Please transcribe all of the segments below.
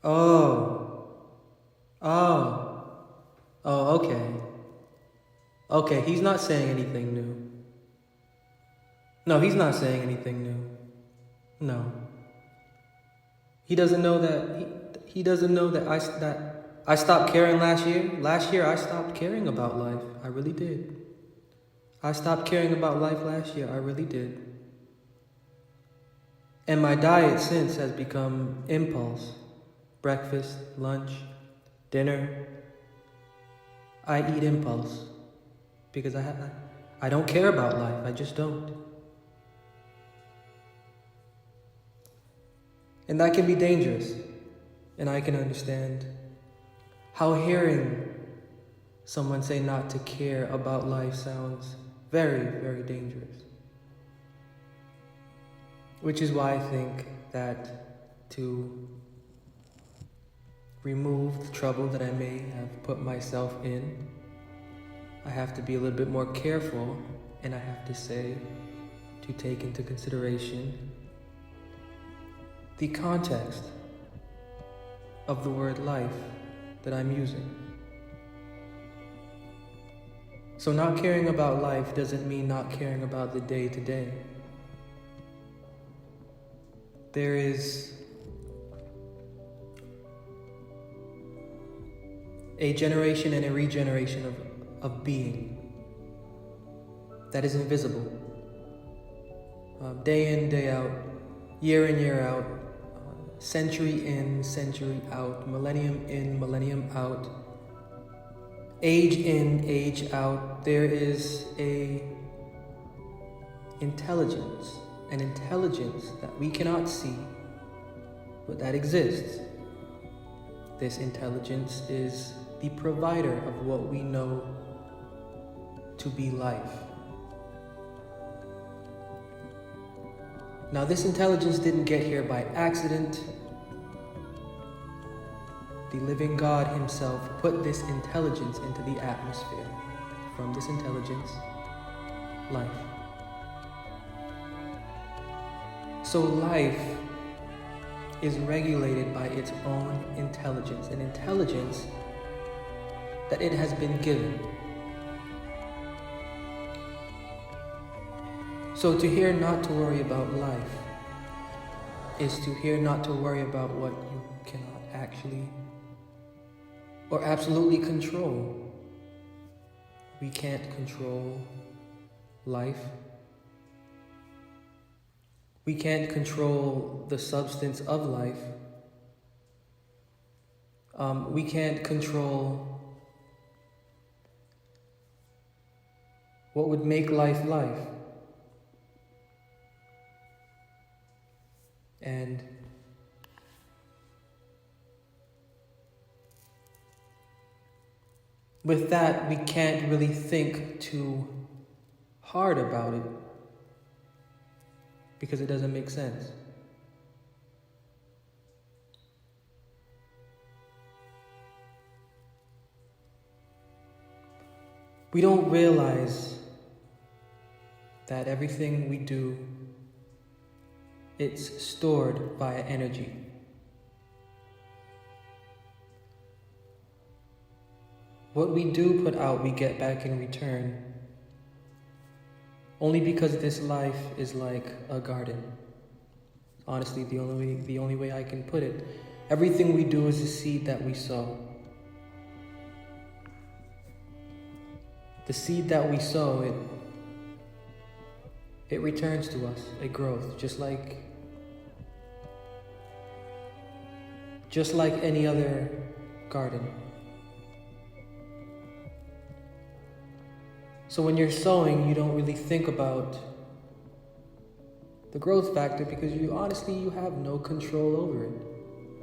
Oh, oh, oh, okay. Okay, he's not saying anything new. No, he's not saying anything new. No. He doesn't know that he doesn't know that I stopped caring last year. Last year I stopped caring about life. I really did. I stopped caring about life last year. I really did. And my diet since has become impulse. Breakfast, lunch, dinner. I eat impulse because I don't care about life. I just don't. And that can be dangerous. And I can understand how hearing someone say not to care about life sounds very, very dangerous. Which is why I think that to remove the trouble that I may have put myself in, I have to be a little bit more careful, and I have to say to take into consideration the context of the word life that I'm using. So not caring about life doesn't mean not caring about the day to day. There is a generation and a regeneration of being that is invisible. Day in, day out, year in, year out, century in, century out, millennium in, millennium out, age in, age out. There is an intelligence that we cannot see, but that exists. This intelligence is the provider of what we know to be life. Now, this intelligence didn't get here by accident. The living God himself put this intelligence into the atmosphere. From this intelligence, life. So life is regulated by its own intelligence, an intelligence that it has been given. So to hear not to worry about life is to hear not to worry about what you cannot actually or absolutely control. We can't control life. We can't control the substance of life. We can't control what would make life life. And with that, we can't really think too hard about it because it doesn't make sense. We don't realize that everything we do, it's stored via energy. What we do put out, we get back in return. Only because this life is like a garden. Honestly, the only way I can put it. Everything we do is a seed that we sow. The seed that we sow, it returns to us, a growth, just like any other garden. So when you're sowing, you don't really think about the growth factor because you have no control over it.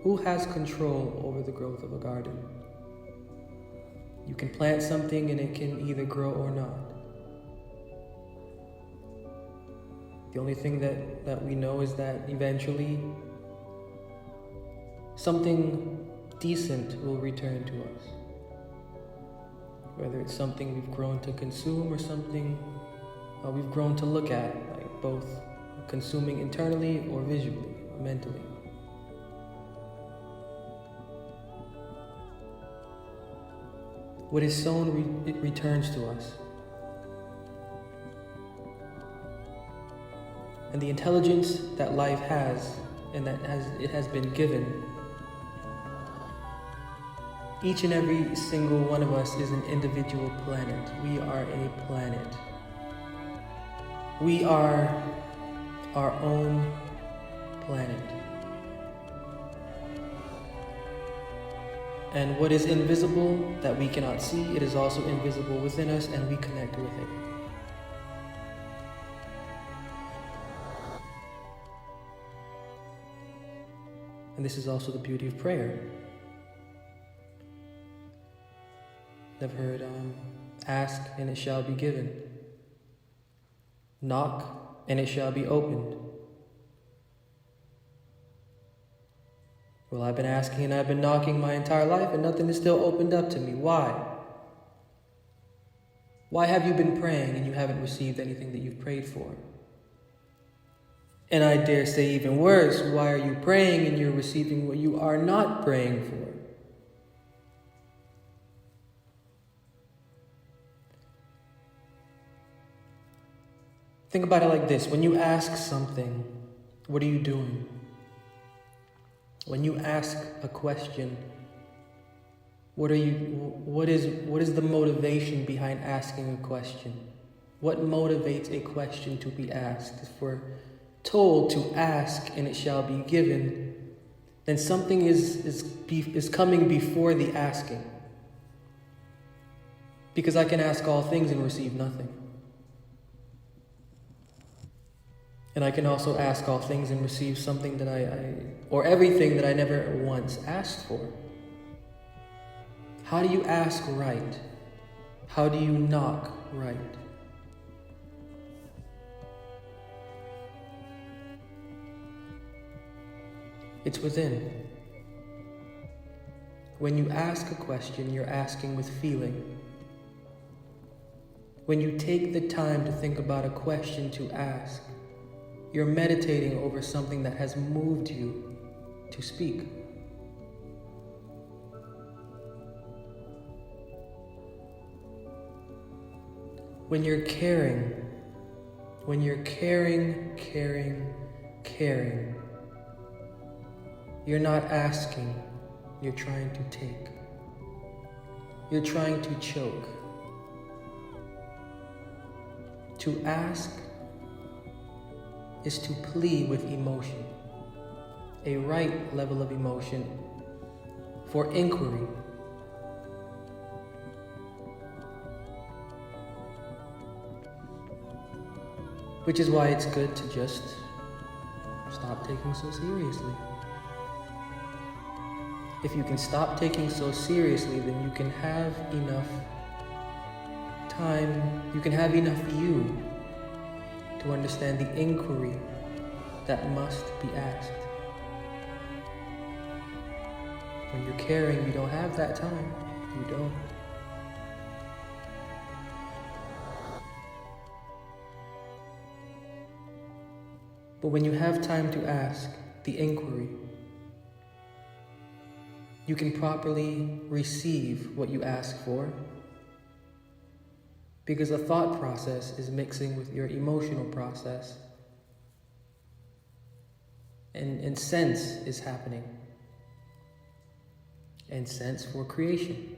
Who has control over the growth of a garden? You can plant something and it can either grow or not. The only thing that we know is that eventually something decent will return to us. Whether it's something we've grown to consume or something we've grown to look at, like both consuming internally or visually, or mentally. What is sown, it returns to us. And the intelligence that life has, and it has been given, each and every single one of us is an individual planet. We are a planet. We are our own planet. And what is invisible that we cannot see, it is also invisible within us, and we connect with it. And this is also the beauty of prayer. Never heard, ask and it shall be given. Knock and it shall be opened. Well, I've been asking and I've been knocking my entire life and nothing is still opened up to me. Why? Why have you been praying and you haven't received anything that you've prayed for? And I dare say even worse, why are you praying and you're receiving what you are not praying for? Think about it like this. When you ask something, what are you doing? When you ask a question, what is the motivation behind asking a question? What motivates a question to be asked? If we're told to ask and it shall be given, then something is coming before the asking. Because I can ask all things and receive nothing. And I can also ask all things and receive something that or everything that I never once asked for. How do you ask right? How do you knock right? It's within. When you ask a question, you're asking with feeling. When you take the time to think about a question to ask, you're meditating over something that has moved you to speak. When you're caring, you're not asking, you're trying to take. You're trying to choke. To ask is to plead with emotion, a right level of emotion for inquiry. Which is why it's good to just stop taking so seriously. If you can stop taking so seriously, then you can have enough time, you can have enough you to understand the inquiry that must be asked. When you're caring, you don't have that time. You don't. But when you have time to ask, the inquiry, you can properly receive what you ask for, because the thought process is mixing with your emotional process, and sense is happening, and sense for creation,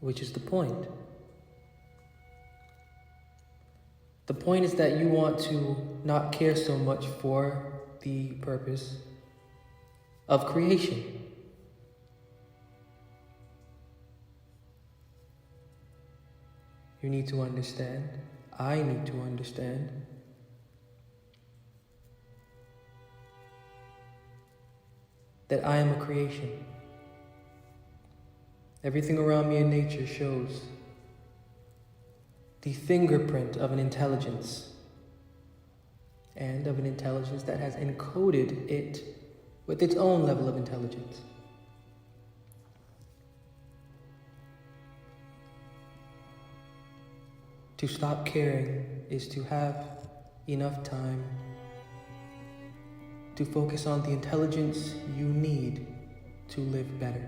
which is the point. The point is that you want to not care so much for the purpose of creation. You need to understand, I need to understand, that I am a creation. Everything around me in nature shows the fingerprint of an intelligence, and of an intelligence that has encoded it with its own level of intelligence. To stop caring is to have enough time to focus on the intelligence you need to live better.